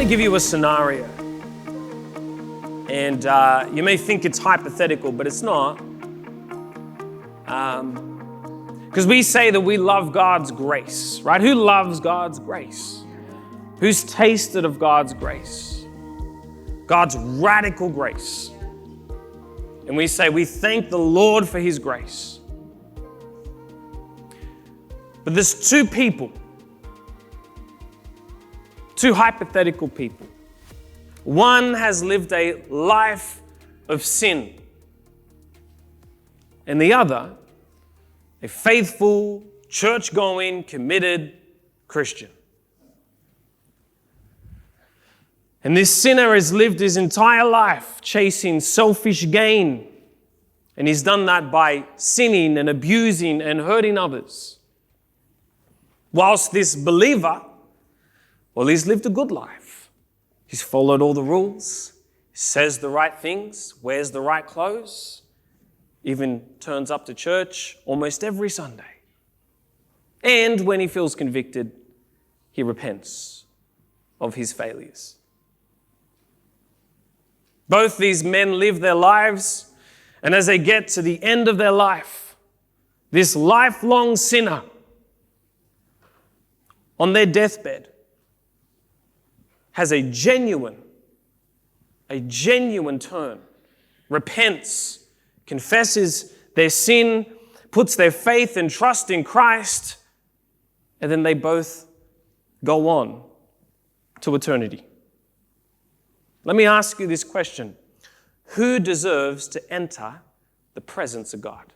to give you a scenario. And you may think it's hypothetical, but it's not. Because we say that we love God's grace, right? Who loves God's grace? Who's tasted of God's grace? God's radical grace. And we say we thank the Lord for His grace. But there's two people, two hypothetical people. One has lived a life of sin, and the other, a faithful, church-going, committed Christian. And this sinner has lived his entire life chasing selfish gain, and he's done that by sinning and abusing and hurting others. Whilst this believer, well, he's lived a good life. He's followed all the rules, says the right things, wears the right clothes, even turns up to church almost every Sunday. And when he feels convicted, he repents of his failures. Both these men live their lives, and as they get to the end of their life, this lifelong sinner on their deathbed has a genuine turn, repents, confesses their sin, puts their faith and trust in Christ, and then they both go on to eternity. Let me ask you this question. Who deserves to enter the presence of God?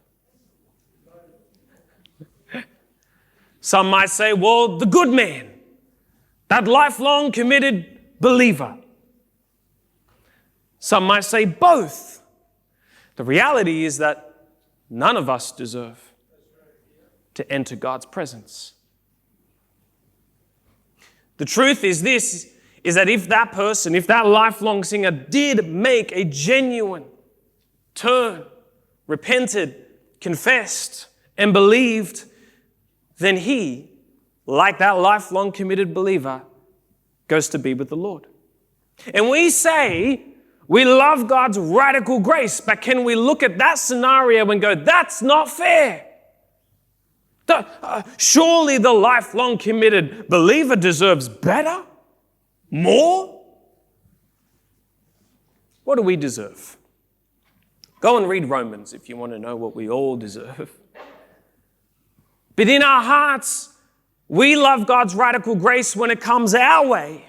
Some might say, well, the good man, that lifelong committed believer. Some might say both. The reality is that none of us deserve to enter God's presence. The truth is this, is that if that person, if that lifelong sinner did make a genuine turn, repented, confessed, and believed, then he, like that lifelong committed believer, goes to be with the Lord. And we say we love God's radical grace, but can we look at that scenario and go, that's not fair? Surely the lifelong committed believer deserves better? More? What do we deserve? Go and read Romans if you want to know what we all deserve. But in our hearts, we love God's radical grace when it comes our way.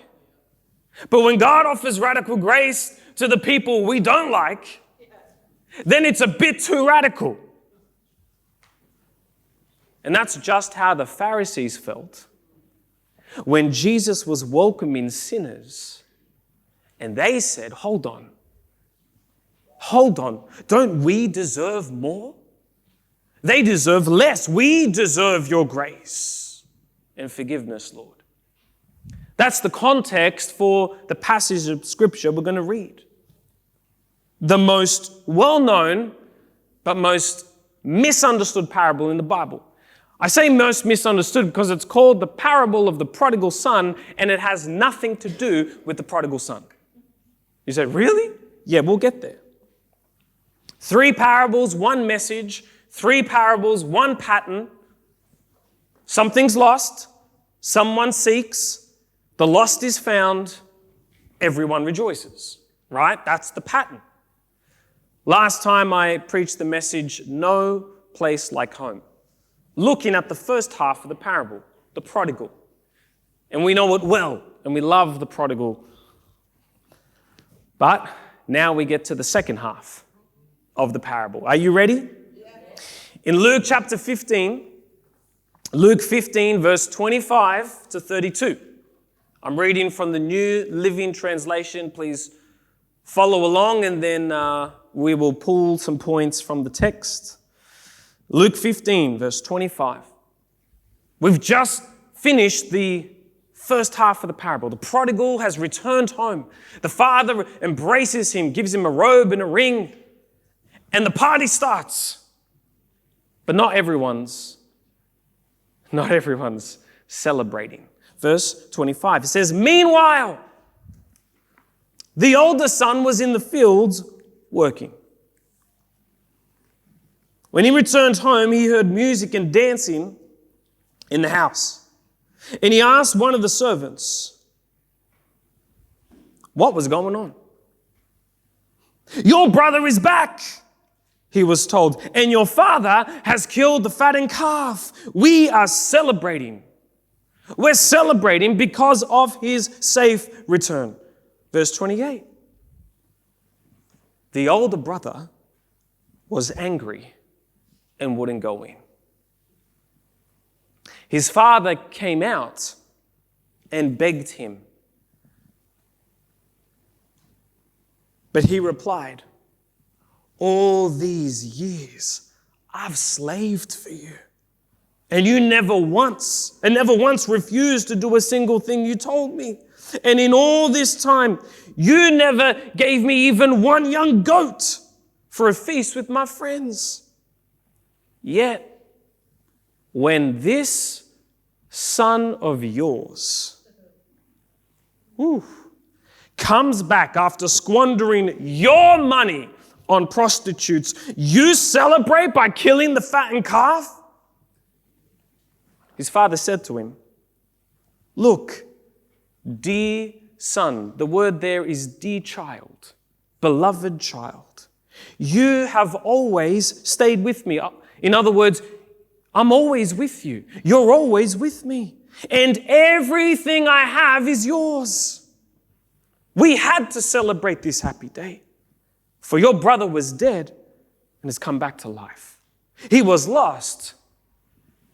But when God offers radical grace to the people we don't like, then it's a bit too radical. And that's just how the Pharisees felt when Jesus was welcoming sinners, and they said, hold on, don't we deserve more? They deserve less. We deserve your grace and forgiveness, Lord. That's the context for the passage of Scripture we're going to read. The most well-known but most misunderstood parable in the Bible. I say most misunderstood because it's called the parable of the prodigal son, and it has nothing to do with the prodigal son. You say, really? Yeah, we'll get there. 3 parables, 1 message, 3 parables, 1 pattern. Something's lost, someone seeks, the lost is found, everyone rejoices, right? That's the pattern. Last time I preached the message, No Place Like Home, looking at the first half of the parable, the prodigal. And we know it well, and we love the prodigal. But now we get to the second half of the parable. Are you ready? Yeah. In Luke chapter 15, Luke 15, verse 25 to 32. I'm reading from the New Living Translation. Please follow along, and then we will pull some points from the text. Luke 15, verse 25. We've just finished the first half of the parable. The prodigal has returned home. The father embraces him, gives him a robe and a ring, and the party starts. But not everyone's celebrating. Verse 25, it says, meanwhile, The older son was in the fields working. When he returned home, he heard music and dancing in the house. And he asked one of the servants what was going on. "Your brother is back," he was told, "and your father has killed the fattened calf. We are celebrating. We're celebrating because of his safe return." Verse 28. The older brother was angry and wouldn't go in. His father came out and begged him. But he replied, "All these years I've slaved for you, and you never once refused to do a single thing you told me. And in all this time, you never gave me even one young goat for a feast with my friends. Yet, when this son of yours comes back after squandering your money on prostitutes, you celebrate by killing the fattened calf?" His father said to him, "Look, dear son," the word there is dear child, beloved child, "you have always stayed with me." In other words, I'm always with you. You're always with me. And everything I have is yours. We had to celebrate this happy day. For your brother was dead and has come back to life. He was lost,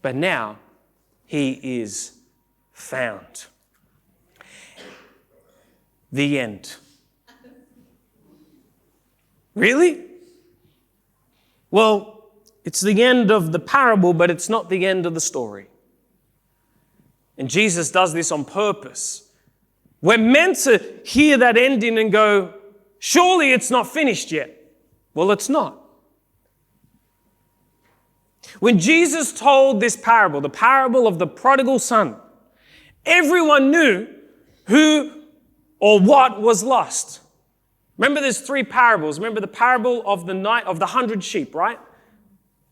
but now he is found. The end. Really? Well, it's the end of the parable, but it's not the end of the story. And Jesus does this on purpose. We're meant to hear that ending and go, surely it's not finished yet. Well, it's not. When Jesus told this parable, the parable of the prodigal son, everyone knew who or what was lost. Remember, there's 3 parables. Remember the parable of the 100 sheep, right?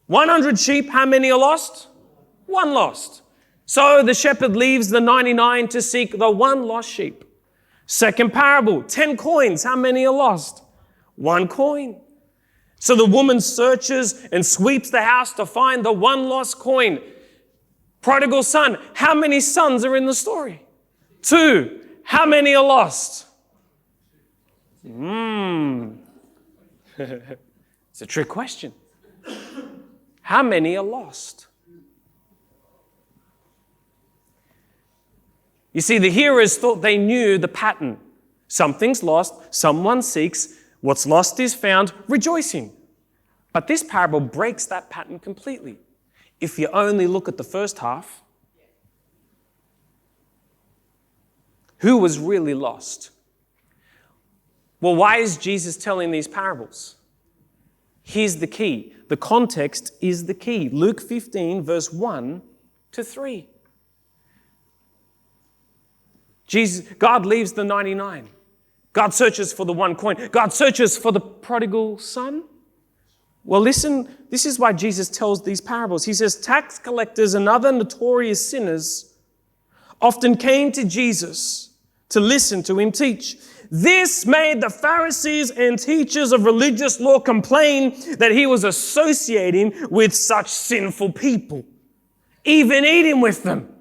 100 sheep, how many are lost? 1 lost. So the shepherd leaves the 99 to seek the 1 lost sheep. Second parable, 10 coins, how many are lost? 1 coin. So the woman searches and sweeps the house to find the 1 lost coin. Prodigal son, how many sons are in the story? 2. How many are lost? It's a trick question. How many are lost? You see, the hearers thought they knew the pattern. Something's lost, someone seeks, what's lost is found, rejoicing. But this parable breaks that pattern completely. If you only look at the first half, who was really lost? Well, why is Jesus telling these parables? Here's the key. The context is the key. Luke 15, verse 1 to 3. God leaves the 99. God searches for the 1 coin. God searches for the prodigal son. Well, listen, this is why Jesus tells these parables. He says, tax collectors and other notorious sinners often came to Jesus to listen to him teach. This made the Pharisees and teachers of religious law complain that he was associating with such sinful people, even eating with them.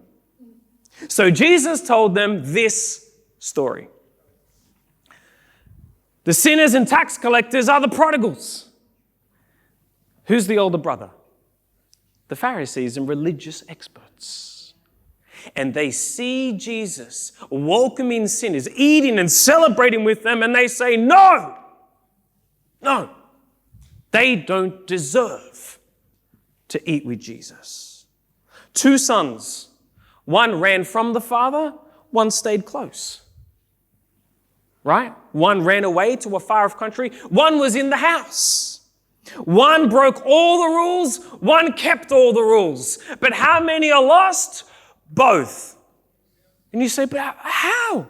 So Jesus told them this story. The sinners and tax collectors are the prodigals. Who's the older brother? The Pharisees and religious experts. And they see Jesus welcoming sinners, eating and celebrating with them, and they say, no, they don't deserve to eat with Jesus. 2 sons, one ran from the father, one stayed close. Right? One ran away to a far-off country, one was in the house. One broke all the rules, one kept all the rules. But how many are lost? Both. And you say, but how?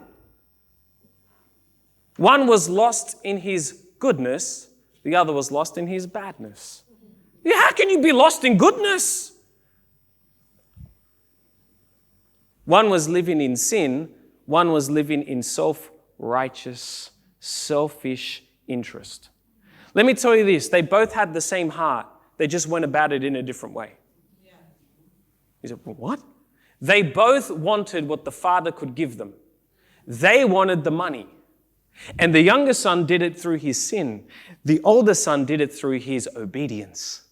One was lost in his goodness, the other was lost in his badness. Yeah, how can you be lost in goodness? One was living in sin, one was living in self-righteous, selfish interest. Let me tell you this, they both had the same heart, they just went about it in a different way. Yeah. You said, what? They both wanted what the Father could give them. They wanted the money. And the younger son did it through his sin. The older son did it through his obedience.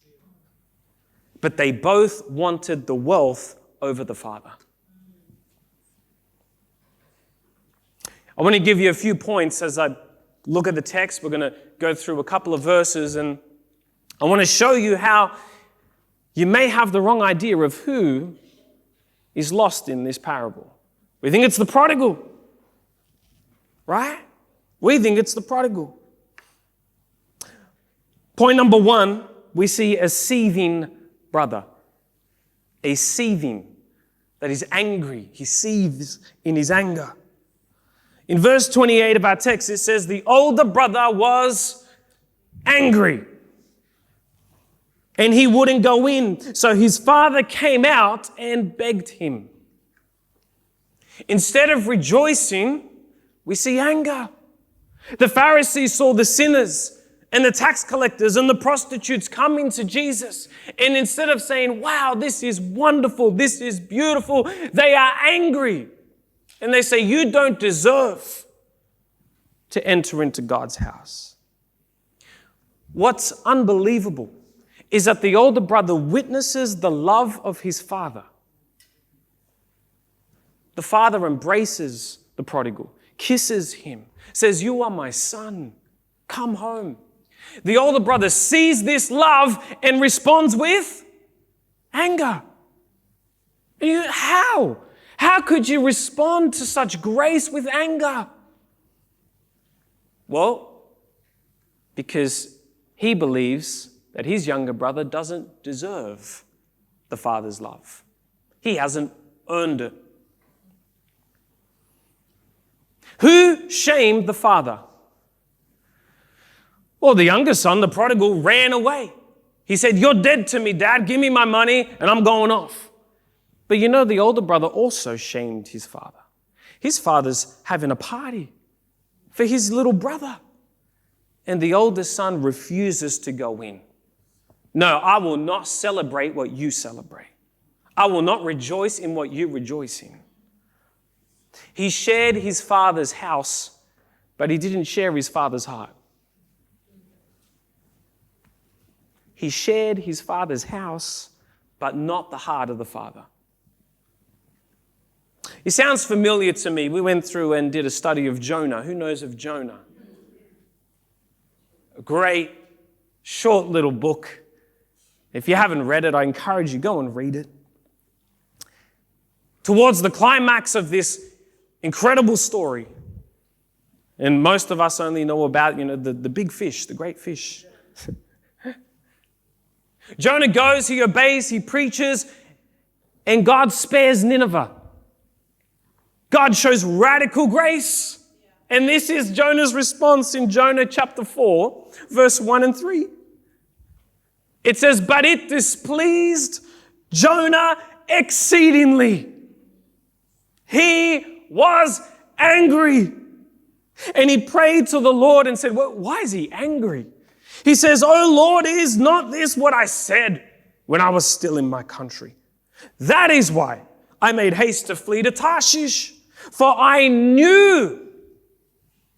But they both wanted the wealth over the Father. I want to give you a few points as I look at the text. We're going to go through a couple of verses, and I want to show you how you may have the wrong idea of who is lost in this parable. We think it's the prodigal, right? We think it's the prodigal. Point number one, we see a seething brother. A seething, that is angry. He seethes in his anger. In verse 28 of our text, it says, the older brother was angry, and he wouldn't go in. So his father came out and begged him. Instead of rejoicing, we see anger. The Pharisees saw the sinners and the tax collectors and the prostitutes coming to Jesus. And instead of saying, wow, this is wonderful, this is beautiful, they are angry. And they say, you don't deserve to enter into God's house. What's unbelievable is that the older brother witnesses the love of his father. The father embraces the prodigal, kisses him, says, you are my son, come home. The older brother sees this love and responds with anger. How? How could you respond to such grace with anger? Well, because he believes that his younger brother doesn't deserve the father's love. He hasn't earned it. Who shamed the father? Well, the younger son, the prodigal, ran away. He said, you're dead to me, Dad. Give me my money and I'm going off. But you know, the older brother also shamed his father. His father's having a party for his little brother. And the older son refuses to go in. No, I will not celebrate what you celebrate. I will not rejoice in what you rejoice in. He shared his father's house, but he didn't share his father's heart. He shared his father's house, but not the heart of the father. It sounds familiar to me. We went through and did a study of Jonah. Who knows of Jonah? A great, short little book. If you haven't read it, I encourage you, go and read it. Towards the climax of this incredible story, and most of us only know about, the big fish, the great fish. Jonah goes, he obeys, he preaches, and God spares Nineveh. God shows radical grace. And this is Jonah's response in Jonah chapter 4, verse 1 and 3. It says, but it displeased Jonah exceedingly. He was angry. And he prayed to the Lord and said, well, why is he angry? He says, oh Lord, is not this what I said when I was still in my country? That is why I made haste to flee to Tarshish, for I knew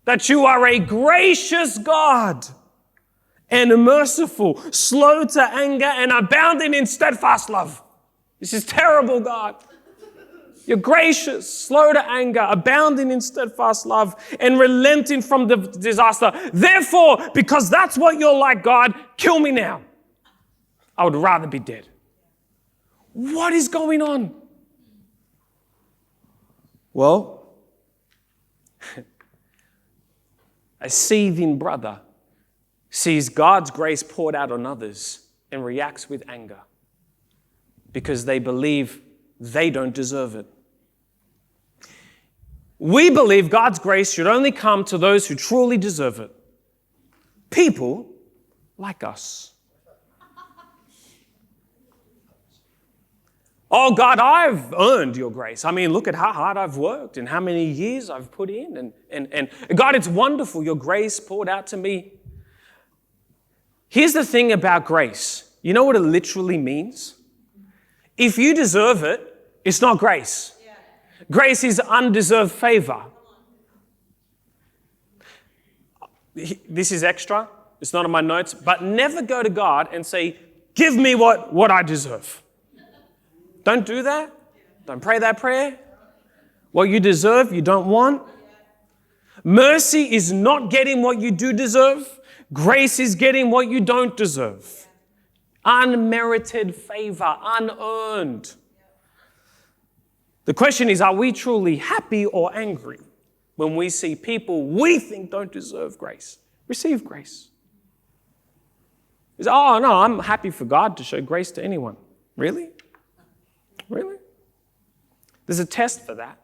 that you are a gracious God and merciful, slow to anger and abounding in steadfast love. This is terrible, God. You're gracious, slow to anger, abounding in steadfast love, and relenting from the disaster. Therefore, because that's what you're like, God, kill me now. I would rather be dead. What is going on? Well, a seething brother sees God's grace poured out on others and reacts with anger because they believe they don't deserve it. We believe God's grace should only come to those who truly deserve it. People like us. Oh God, I've earned your grace. I mean, look at how hard I've worked and how many years I've put in. And God, it's wonderful, your grace poured out to me. Here's the thing about grace. You know what it literally means? If you deserve it, it's not grace. Grace is undeserved favor. This is extra. It's not in my notes. But never go to God and say, give me what I deserve. Don't do that. Don't pray that prayer. What you deserve, you don't want. Mercy is not getting what you do deserve. Grace is getting what you don't deserve. Unmerited favor, unearned. The question is, are we truly happy or angry when we see people we think don't deserve grace receive grace? It's, oh no, I'm happy for God to show grace to anyone. Really? Really? There's a test for that.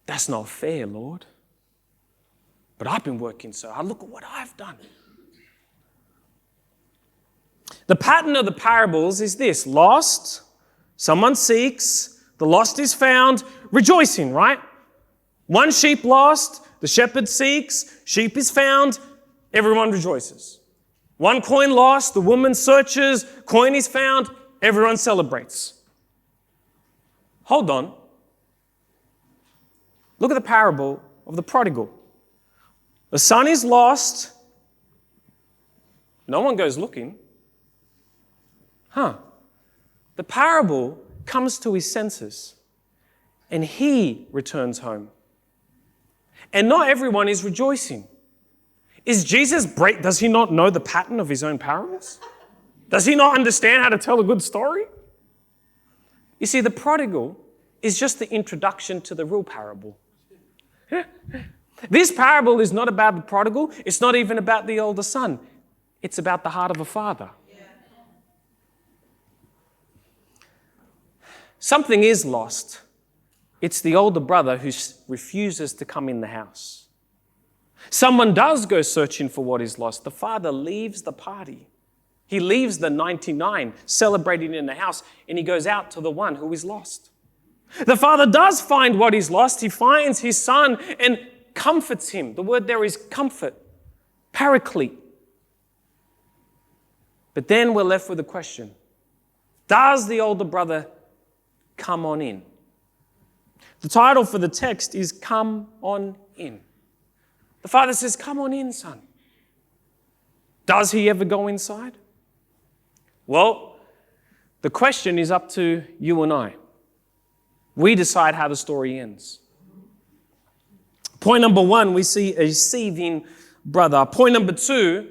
That's not fair, Lord. But I've been working so hard. Look at what I've done. The pattern of the parables is this: lost, someone seeks, the lost is found, rejoicing, right? One sheep lost, the shepherd seeks, sheep is found, everyone rejoices. One coin lost, the woman searches, coin is found, everyone celebrates. Hold on. Look at the parable of the prodigal. The son is lost. No one goes looking. The parable comes to his senses and he returns home. And not everyone is rejoicing. Is Jesus does he not know the pattern of his own parables? Does he not understand how to tell a good story? You see, the prodigal is just the introduction to the real parable. This parable is not about the prodigal. It's not even about the older son. It's about the heart of a father. Something is lost. It's the older brother who refuses to come in the house. Someone does go searching for what is lost. The father leaves the party. He leaves the 99 celebrating in the house, and he goes out to the one who is lost. The father does find what is lost. He finds his son and comforts him. The word there is comfort, paraclete. But then we're left with a question. Does the older brother come on in? The title for the text is Come On In. The father says, come on in, son. Does he ever go inside? Well, the question is up to you and I. We decide how the story ends. Point number one, we see a seething brother. Point number two,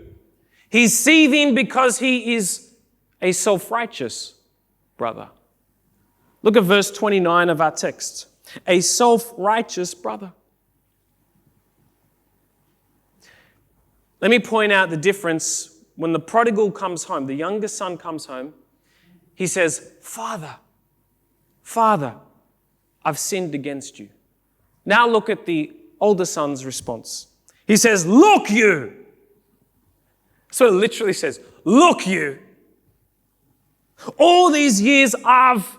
he's seething because he is a self-righteous brother. Look at verse 29 of our text. A self-righteous brother. Let me point out the difference. When the prodigal comes home, the younger son comes home, he says, Father, I've sinned against you. Now look at the older son's response. He says, look you. So it literally says, look you. All these years I've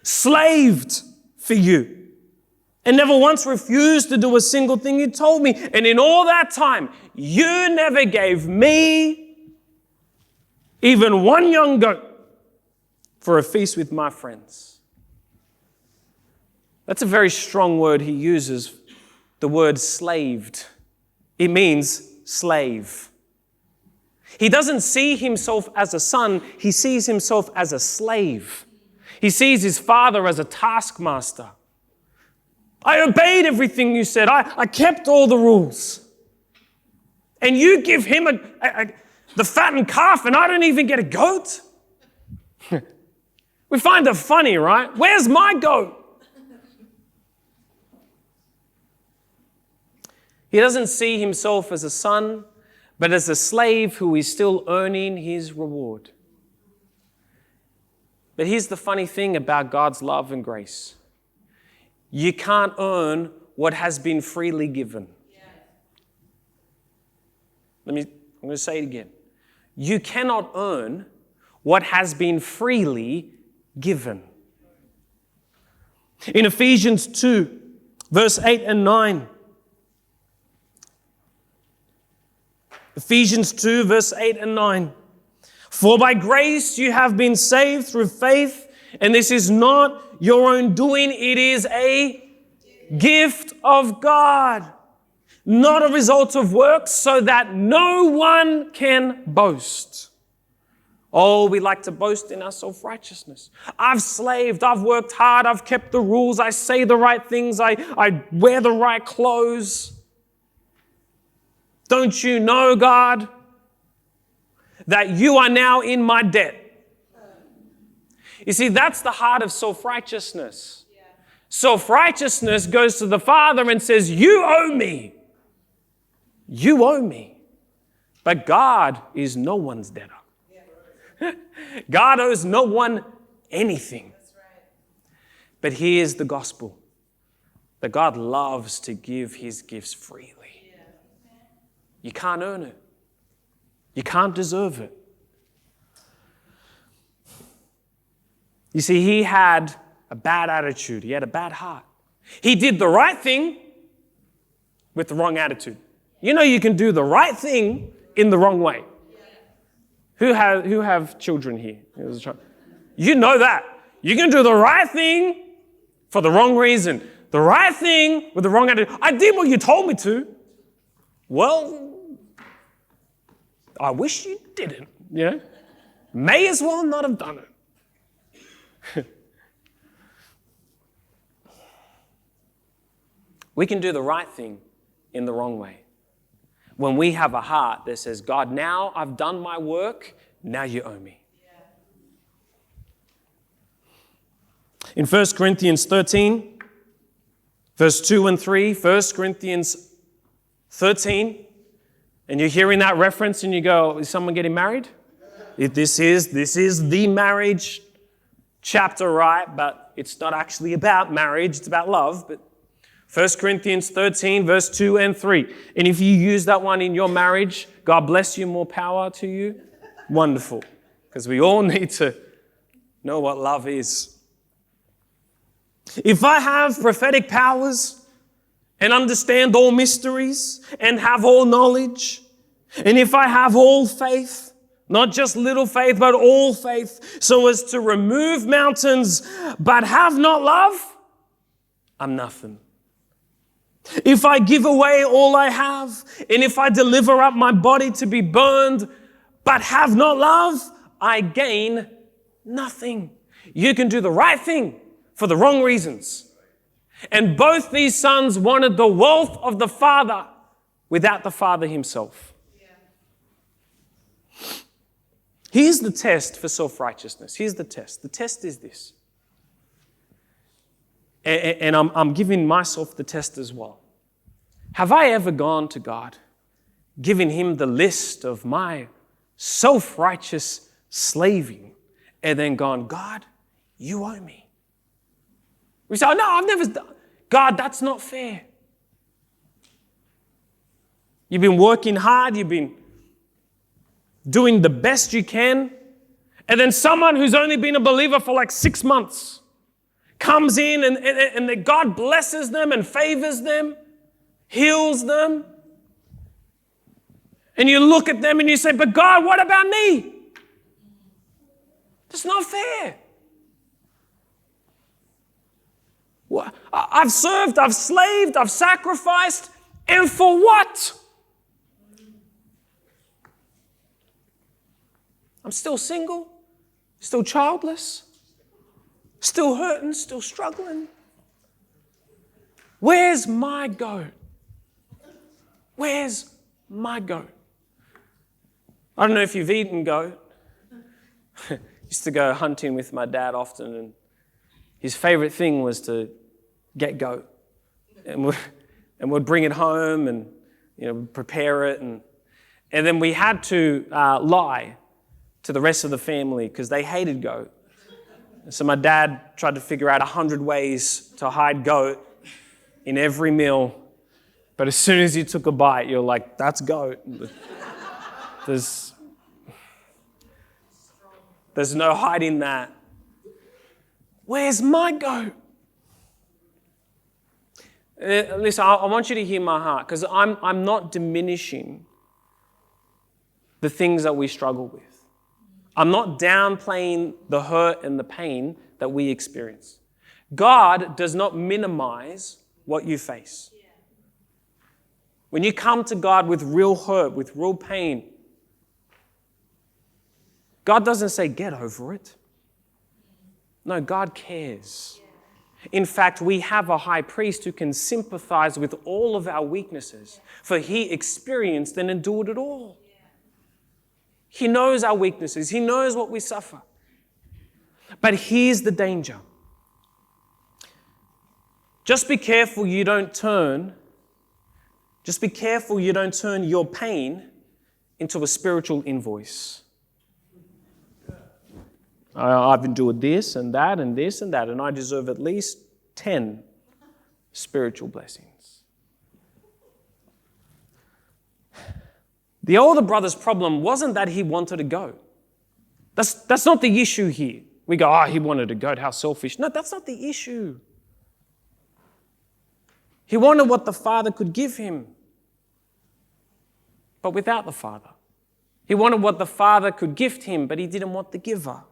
slaved for you and never once refused to do a single thing you told me. And in all that time, you never gave me even one young goat for a feast with my friends. That's a very strong word he uses, the word slaved. It means slave. He doesn't see himself as a son, he sees himself as a slave. He sees his father as a taskmaster. I obeyed everything you said. I kept all the rules. And you give him the fattened calf and I don't even get a goat? We find it funny, right? Where's my goat? He doesn't see himself as a son, but as a slave who is still earning his reward. But here's the funny thing about God's love and grace. You can't earn what has been freely given. I'm going to say it again. You cannot earn what has been freely given. In Ephesians 2, verse 8 and 9. Ephesians 2, verse 8 and 9. For by grace you have been saved through faith, and this is not your own doing, it is a gift of God, not a result of works, so that no one can boast. Oh, we like to boast in our self-righteousness. I've slaved, I've worked hard, I've kept the rules, I say the right things, I wear the right clothes. Don't you know, God, that you are now in my debt? You see, that's the heart of self-righteousness. Yeah. Self-righteousness goes to the Father and says, you owe me. You owe me. But God is no one's debtor. Yeah. God owes no one anything. That's right. But here's the gospel, that God loves to give his gifts freely. Yeah. You can't earn it. You can't deserve it. You see, he had a bad attitude. He had a bad heart. He did the right thing with the wrong attitude. You know, you can do the right thing in the wrong way. Who have children here? You know that. You can do the right thing for the wrong reason. The right thing with the wrong attitude. I did what you told me to. Well, I wish you didn't. You know? May as well not have done it. We can do the right thing in the wrong way. When we have a heart that says, God, now I've done my work, now you owe me. Yeah. In 1 Corinthians 13, verse 2 and 3, 1 Corinthians 13, and you're hearing that reference and you go, is someone getting married? This is the marriage chapter, right? But it's not actually about marriage, it's about love. But 1 Corinthians 13, verse 2 and 3. And if you use that one in your marriage, God bless you, more power to you. Wonderful. Because we all need to know what love is. If I have prophetic powers and understand all mysteries and have all knowledge, and if I have all faith, not just little faith, but all faith, so as to remove mountains, but have not love, I'm nothing. If I give away all I have, and if I deliver up my body to be burned, but have not love, I gain nothing. You can do the right thing for the wrong reasons. And both these sons wanted the wealth of the father without the father himself. Yeah. Here's the test for self-righteousness. Here's the test. The test is this. And I'm giving myself the test as well. Have I ever gone to God, given him the list of my self-righteous slaving, and then gone, God, you owe me? We say, oh, no, I've never done. God, that's not fair. You've been working hard, you've been doing the best you can, and then someone who's only been a believer for like 6 months comes in and God blesses them and favors them, heals them. And you look at them and you say, but God, what about me? That's not fair. I've served, I've slaved, I've sacrificed, and for what? I'm still single, still childless, still hurting, still struggling. Where's my goat? Where's my goat? I don't know if you've eaten goat. Used to go hunting with my dad often, and his favorite thing was to get goat. And we'd bring it home and prepare it. And then we had to lie to the rest of the family because they hated goat. So my dad tried to figure out 100 ways to hide goat in every meal. But as soon as you took a bite, you're like, that's goat. There's no hiding that. Where's my goat? Listen, I want you to hear my heart, because I'm not diminishing the things that we struggle with. I'm not downplaying the hurt and the pain that we experience. God does not minimize what you face. When you come to God with real hurt, with real pain, God doesn't say, get over it. No, God cares. In fact, we have a high priest who can sympathize with all of our weaknesses, for he experienced and endured it all. He knows our weaknesses. He knows what we suffer. But here's the danger. Just be careful you don't turn your pain into a spiritual invoice. I've endured this and that and this and that, and I deserve at least 10 spiritual blessings. The older brother's problem wasn't that he wanted to go. That's not the issue here. We go, he wanted to go, how selfish. No, that's not the issue. He wanted what the Father could give him, but without the Father. He wanted what the Father could gift him, but he didn't want the giver.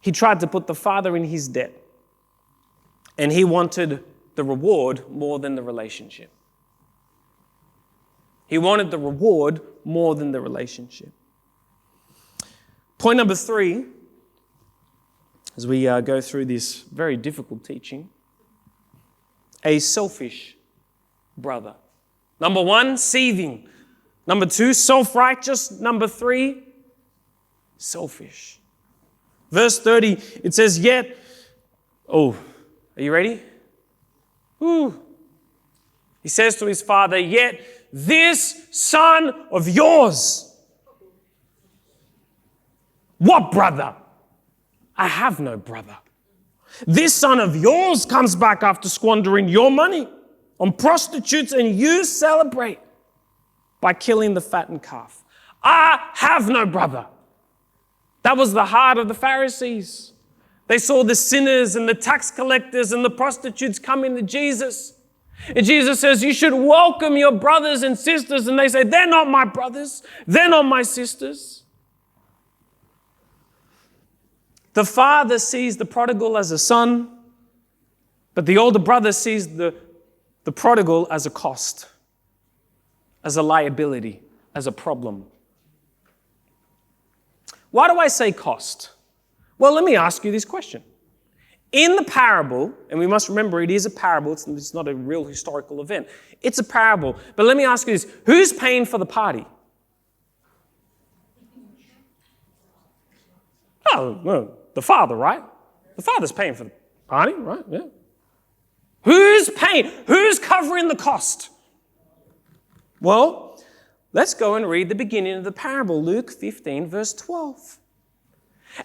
He tried to put the Father in his debt, and he wanted the reward more than the relationship. He wanted the reward more than the relationship. Point number 3, as we go through this very difficult teaching, a selfish brother. Number 1, seething. Number 2, self-righteous. Number 3, selfish. Verse 30, it says, yet, are you ready? He says to his father, yet this son of yours. What brother? I have no brother. This son of yours comes back after squandering your money on prostitutes, and you celebrate by killing the fattened calf. I have no brother. That was the heart of the Pharisees. They saw the sinners and the tax collectors and the prostitutes coming to Jesus. And Jesus says, you should welcome your brothers and sisters. And they say, they're not my brothers. They're not my sisters. The father sees the prodigal as a son, but the older brother sees the prodigal as a cost, as a liability, as a problem. Why do I say cost? Well, let me ask you this question. In the parable, and we must remember it is a parable, it's not a real historical event. It's a parable. But let me ask you this. Who's paying for the party? Oh, well, the father, right? The father's paying for the party, right? Yeah. Who's paying? Who's covering the cost? Well, let's go and read the beginning of the parable, Luke 15, verse 12.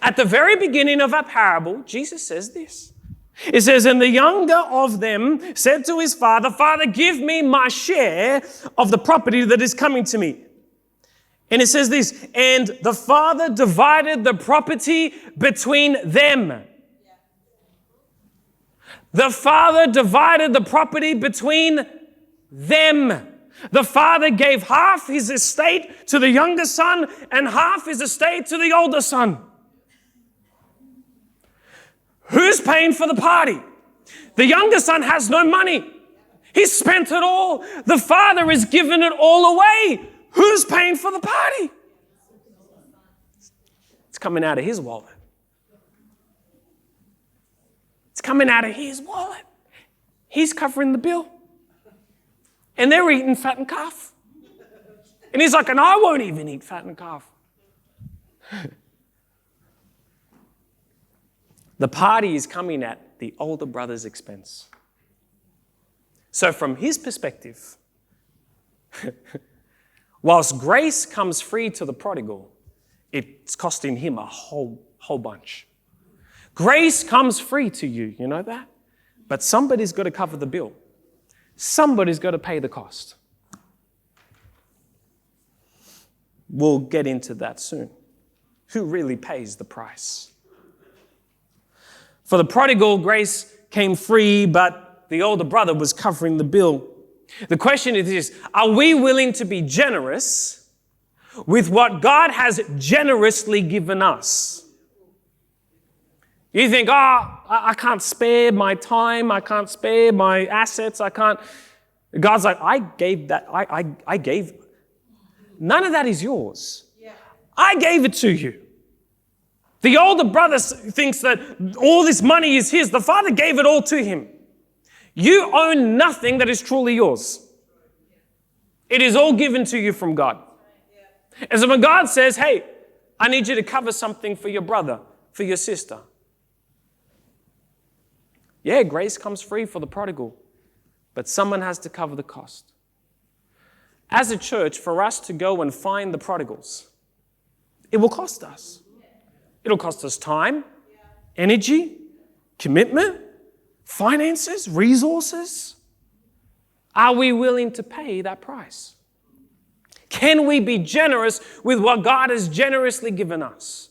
At the very beginning of our parable, Jesus says this. It says, and the younger of them said to his father, Father, give me my share of the property that is coming to me. And it says this, and the father divided the property between them. The father divided the property between them. The father gave half his estate to the younger son and half his estate to the older son. Who's paying for the party? The younger son has no money. He's spent it all. The father has given it all away. Who's paying for the party? It's coming out of his wallet. It's coming out of his wallet. He's covering the bill. And they're eating fattened calf. And he's like, and I won't even eat fattened calf. The party is coming at the older brother's expense. So from his perspective, whilst grace comes free to the prodigal, it's costing him a whole bunch. Grace comes free to you, you know that? But somebody's got to cover the bill. Somebody's got to pay the cost. We'll get into that soon. Who really pays the price? For the prodigal, grace came free, but the older brother was covering the bill. The question is this: are we willing to be generous with what God has generously given us? You think, I can't spare my time, I can't spare my assets, I can't. God's like, I gave that, I gave. None of that is yours. Yeah. I gave it to you. The older brother thinks that all this money is his. The father gave it all to him. You own nothing that is truly yours. It is all given to you from God. And so when God says, hey, I need you to cover something for your brother, for your sister. Yeah, grace comes free for the prodigal, but someone has to cover the cost. As a church, for us to go and find the prodigals, it will cost us. It'll cost us time, energy, commitment, finances, resources. Are we willing to pay that price? Can we be generous with what God has generously given us?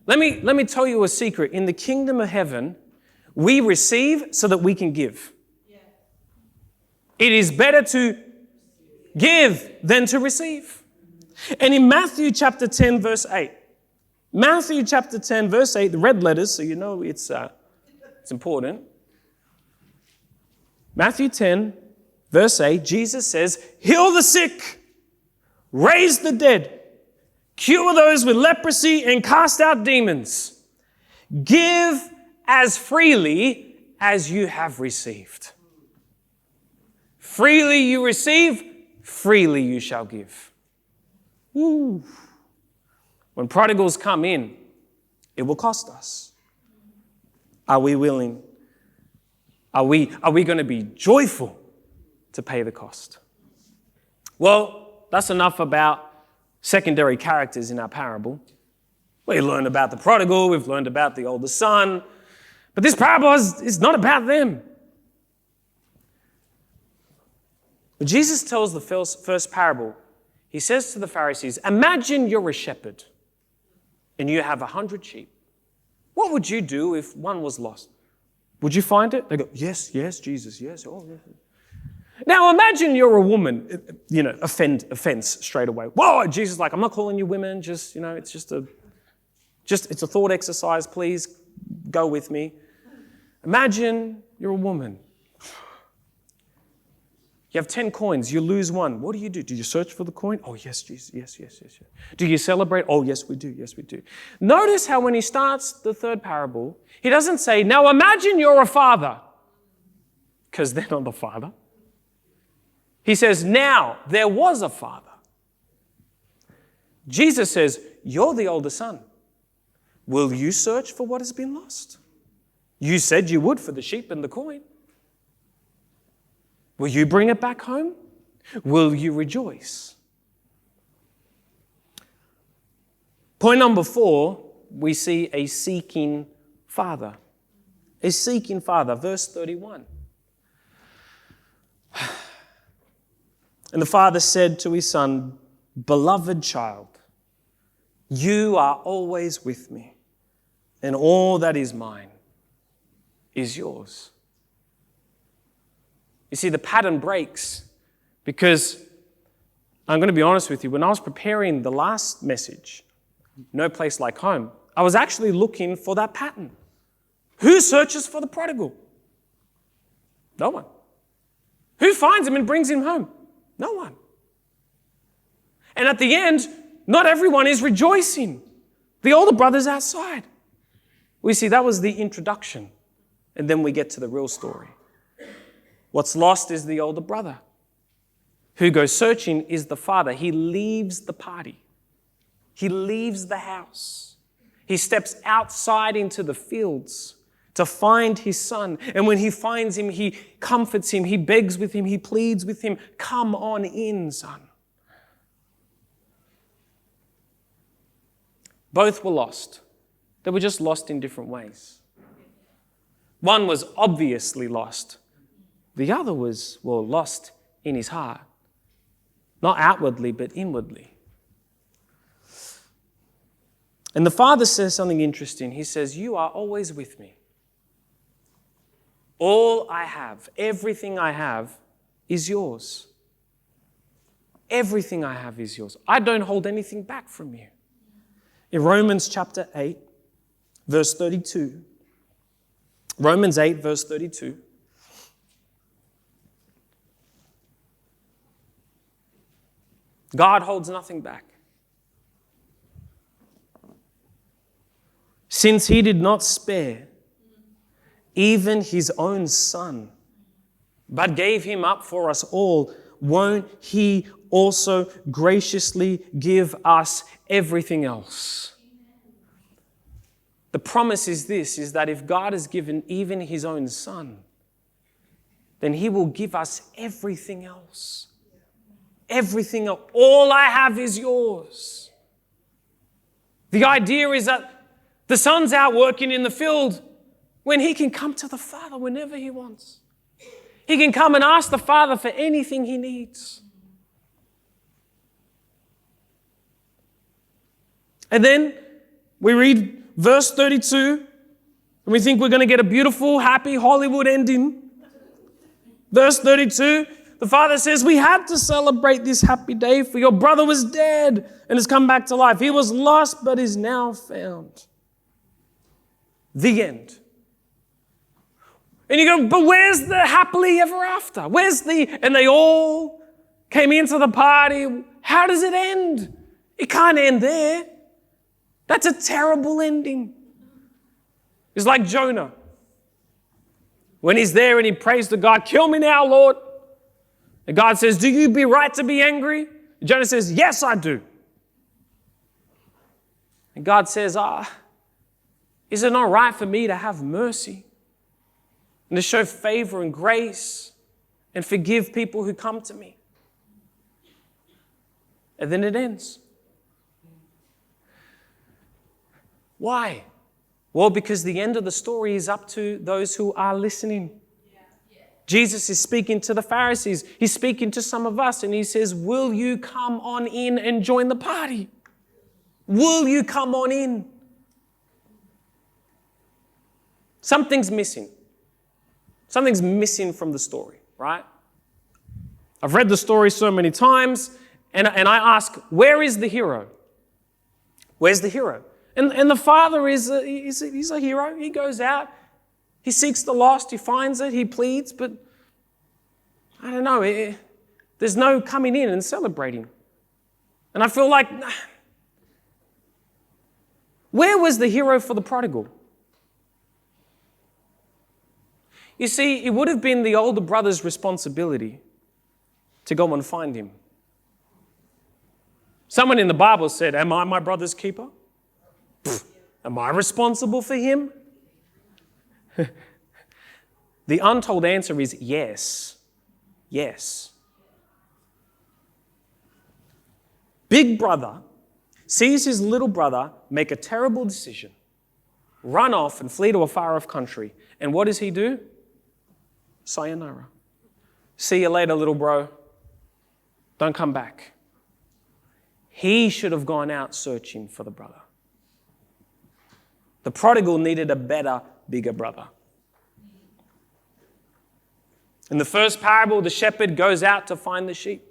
Let me tell you a secret. In the kingdom of heaven, we receive so that we can give. It is better to give than to receive. And in Matthew chapter 10, verse 8, Matthew chapter 10, verse 8, the red letters, so you know it's important. Matthew 10, verse 8, Jesus says, heal the sick, raise the dead, cure those with leprosy, and cast out demons. Give as freely as you have received. Freely you receive, freely you shall give. Woo. When prodigals come in, it will cost us. Are we willing? Are we going to be joyful to pay the cost? Well, that's enough about secondary characters in our parable. We learned about the prodigal, we've learned about the older son, but this parable is not about them. When Jesus tells the first parable, he says to the Pharisees, imagine you're a shepherd and you have 100 sheep. What would you do if one was lost? Would you find it? They go, yes, Jesus, yes. Oh, yes. Now imagine you're a woman, offense straight away. Whoa, Jesus is like, I'm not calling you women, it's a thought exercise, please go with me. Imagine you're a woman. You have 10 coins, you lose one. What do? Do you search for the coin? Oh, yes, Jesus, yes. Do you celebrate? Oh, yes, we do. Notice how when he starts the third parable, he doesn't say, now imagine you're a father, because they're not the father. He says, now there was a father. Jesus says, you're the older son. Will you search for what has been lost? You said you would for the sheep and the coin. Will you bring it back home? Will you rejoice? Point number 4, we see a seeking father. A seeking father, verse 31. And the father said to his son, beloved child, you are always with me, and all that is mine is yours. You see, the pattern breaks because, I'm going to be honest with you, when I was preparing the last message, No Place Like Home, I was actually looking for that pattern. Who searches for the prodigal? No one. Who finds him and brings him home? No one. And at the end, not everyone is rejoicing. The older brother's outside. We see that was the introduction, and then we get to the real story. What's lost is the older brother. Who goes searching is the father. He leaves the party. He leaves the house. He steps outside into the fields to find his son. And when he finds him, he comforts him. He begs with him. He pleads with him. Come on in, son. Both were lost. They were just lost in different ways. One was obviously lost. The other was, lost in his heart. Not outwardly, but inwardly. And the Father says something interesting. He says, you are always with me. All I have, everything I have, is yours. Everything I have is yours. I don't hold anything back from you. In Romans chapter 8, verse 32. Romans 8, verse 32. God holds nothing back. Since he did not spare even his own son, but gave him up for us all, won't he also graciously give us everything else? The promise is this, is that if God has given even his own son, then he will give us everything else. Everything else. All I have is yours. The idea is that the son's out working in the field when he can come to the Father whenever he wants. He can come and ask the Father for anything he needs. And then we read verse 32, and we think we're going to get a beautiful, happy Hollywood ending. Verse 32, the Father says, we had to celebrate this happy day, for your brother was dead and has come back to life. He was lost, but is now found. The end. And you go, but where's the happily ever after? And they all came into the party. How does it end? It can't end there. That's a terrible ending. It's like Jonah. When he's there and he prays to God, kill me now, Lord. And God says, do you be right to be angry? And Jonah says, yes, I do. And God says, is it not right for me to have mercy and to show favor and grace and forgive people who come to me? And then it ends. Why? Well, because the end of the story is up to those who are listening. Jesus is speaking to the Pharisees. He's speaking to some of us, and he says, will you come on in and join the party? Will you come on in? Something's missing. Something's missing from the story, right? I've read the story so many times, and I ask, where is the hero? Where's the hero? And the father he's a hero. He goes out, he seeks the lost, he finds it, he pleads, but I don't know, there's no coming in and celebrating. And I feel like, where was the hero for the prodigal? You see, it would have been the older brother's responsibility to go and find him. Someone in the Bible said, am I my brother's keeper? Am I responsible for him? The untold answer is yes. Yes. Big brother sees his little brother make a terrible decision, run off and flee to a far-off country. And what does he do? Sayonara. See you later, little bro. Don't come back. He should have gone out searching for the brother. The prodigal needed a better, bigger brother. In the first parable, the shepherd goes out to find the sheep.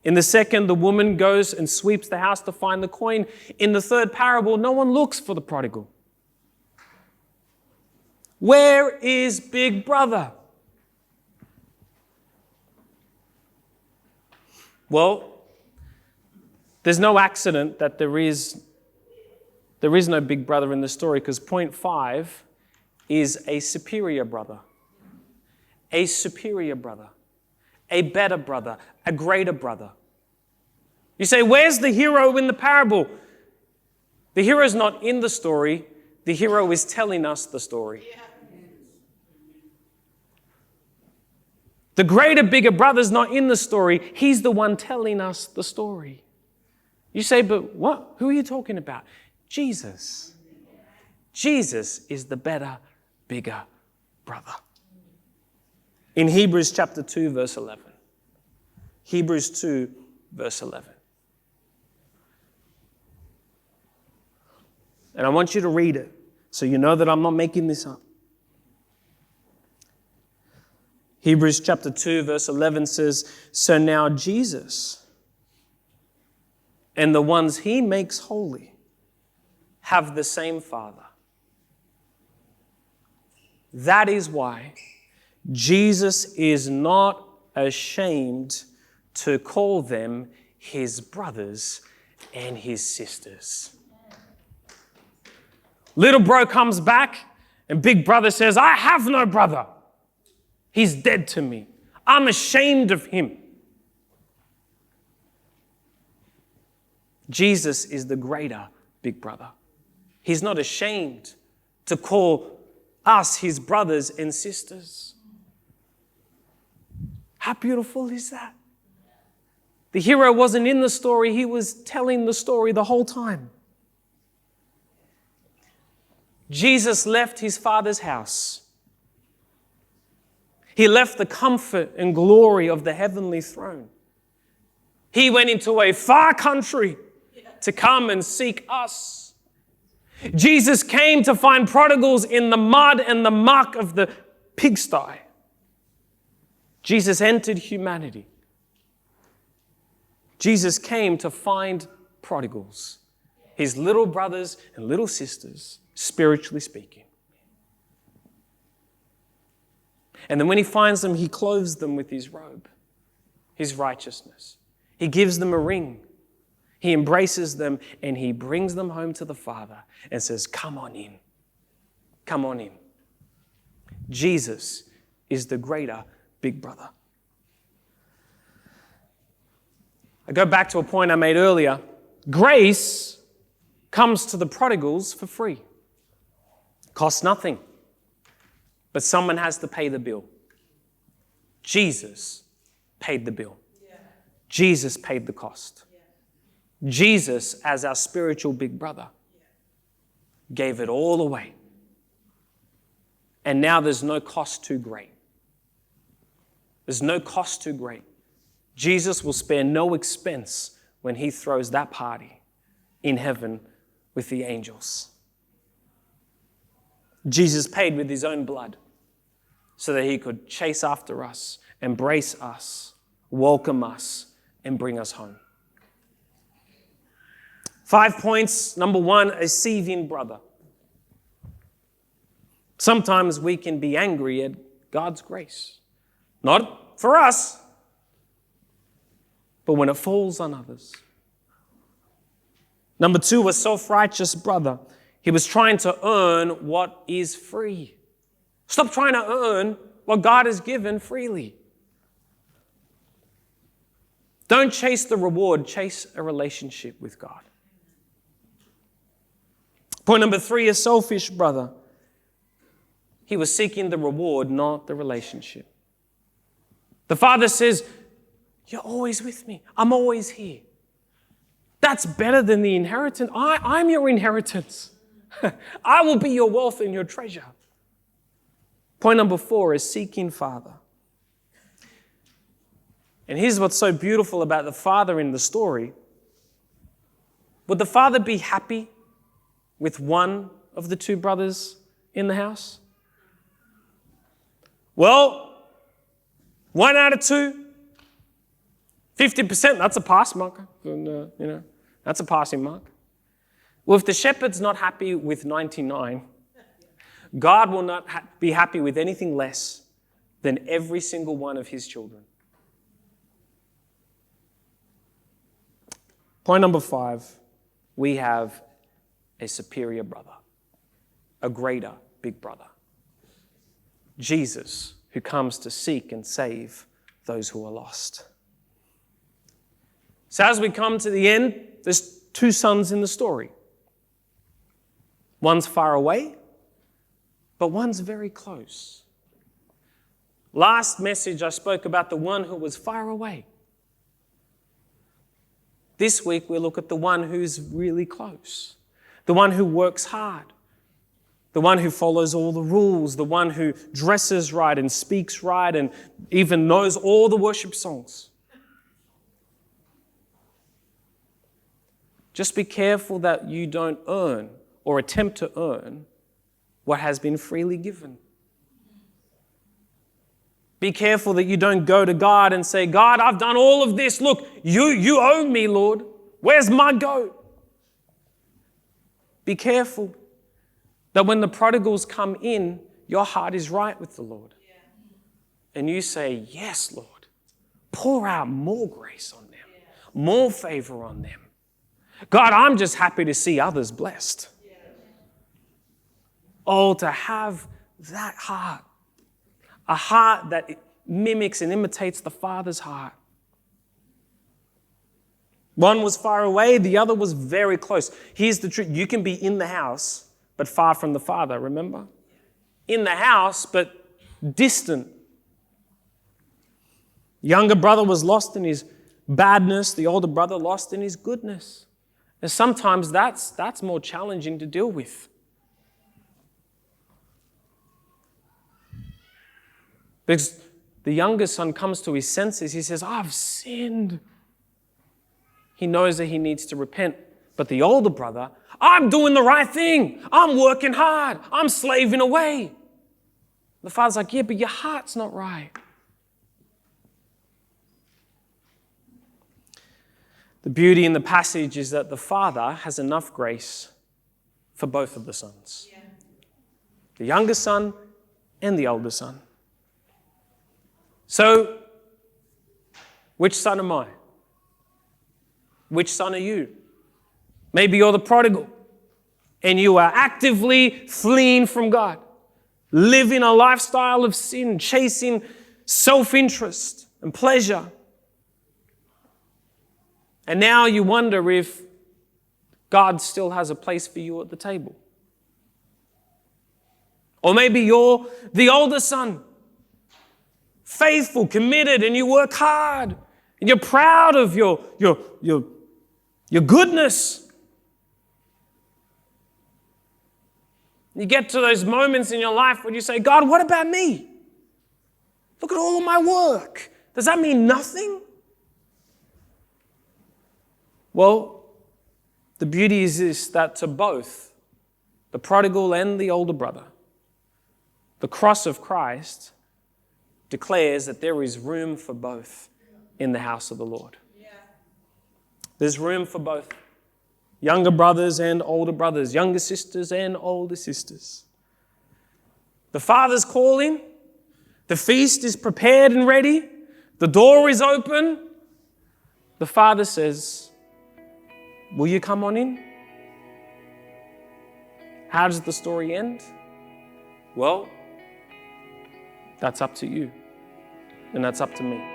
In the second, the woman goes and sweeps the house to find the coin. In the third parable, no one looks for the prodigal. Where is big brother? Well, there's no accident that there is no big brother in the story, because point 5 is a superior brother. A superior brother. A better brother. A greater brother. You say, where's the hero in the parable? The hero's not in the story. The hero is telling us the story. The greater, bigger brother's not in the story. He's the one telling us the story. You say, but what? Who are you talking about? Jesus. Jesus is the better, bigger brother. In Hebrews chapter 2, verse 11. Hebrews 2, verse 11. And I want you to read it so you know that I'm not making this up. Hebrews chapter 2, verse 11 says, "So now Jesus and the ones he makes holy have the same Father. That is why Jesus is not ashamed to call them his brothers and his sisters." Little bro comes back and big brother says, "I have no brother. He's dead to me. I'm ashamed of him." Jesus is the greater big brother. He's not ashamed to call us his brothers and sisters. How beautiful is that? The hero wasn't in the story, he was telling the story the whole time. Jesus left his Father's house. He left the comfort and glory of the heavenly throne. He went into a far country to come and seek us. Jesus came to find prodigals in the mud and the muck of the pigsty. Jesus entered humanity. Jesus came to find prodigals, his little brothers and little sisters, spiritually speaking. And then when he finds them, he clothes them with his robe, his righteousness. He gives them a ring. He embraces them and he brings them home to the Father and says, "Come on in. Come on in." Jesus is the greater big brother. I go back to a point I made earlier. Grace comes to the prodigals for free. Costs nothing. But someone has to pay the bill. Jesus paid the bill. Jesus paid the cost. Jesus, as our spiritual big brother, gave it all away. And now there's no cost too great. There's no cost too great. Jesus will spare no expense when he throws that party in heaven with the angels. Jesus paid with his own blood so that he could chase after us, embrace us, welcome us, and bring us home. 5 points. Number 1, a seething brother. Sometimes we can be angry at God's grace. Not for us, but when it falls on others. Number 2, a self-righteous brother. He was trying to earn what is free. Stop trying to earn what God has given freely. Don't chase the reward, chase a relationship with God. Point number 3, a selfish brother. He was seeking the reward, not the relationship. The Father says, "You're always with me. I'm always here." That's better than the inheritance. I'm your inheritance. I will be your wealth and your treasure. Point number 4 is seeking Father. And here's what's so beautiful about the Father in the story. Would the Father be happy with one of the 2 brothers in the house? Well, 1 out of 2, 50%, that's a pass mark. That's a passing mark. Well, if the shepherd's not happy with 99, God will not be happy with anything less than every single one of his children. Point number 5, we have a superior brother, a greater big brother. Jesus, who comes to seek and save those who are lost. So as we come to the end, there's 2 sons in the story. One's far away, but one's very close. Last message I spoke about the one who was far away. This week we look at the one who's really close. the one who works hard, the one who follows all the rules, the one who dresses right and speaks right and even knows all the worship songs. Just be careful that you don't earn or attempt to earn what has been freely given. Be careful that you don't go to God and say, God, I've done all of this. Look, you owe me, Lord. Where's my goat? Be careful that when the prodigals come in, your heart is right with the Lord. Yeah. And you say, yes, Lord, pour out more grace on them, more favor on them. God, I'm just happy to see others blessed. Yeah. Oh, to have that heart, a heart that mimics and imitates the Father's heart. One was far away, the other was very close. Here's the truth. You can be in the house, but far from the Father, remember? In the house, but distant. Younger brother was lost in his badness, the older brother lost in his goodness. And sometimes that's more challenging to deal with. Because the younger son comes to his senses. He says, I've sinned. He knows that he needs to repent. But the older brother, I'm doing the right thing. I'm working hard. I'm slaving away. The father's like, yeah, but your heart's not right. The beauty in the passage is that the father has enough grace for both of the sons. Yeah. The younger son and the older son. So, which son am I? Which son are you? Maybe you're the prodigal and you are actively fleeing from God, living a lifestyle of sin, chasing self-interest and pleasure. And now you wonder if God still has a place for you at the table. Or maybe you're the older son, faithful, committed, and you work hard, and you're proud of your goodness. You get to those moments in your life when you say, God, what about me? Look at all of my work. Does that mean nothing? Well, the beauty is this, that to both, the prodigal and the older brother, the cross of Christ declares that there is room for both in the house of the Lord. Yeah. There's room for both. Younger brothers and older brothers, younger sisters and older sisters. The Father's calling, the feast is prepared and ready, the door is open. The Father says, will you come on in? How does the story end? Well, that's up to you. And that's up to me.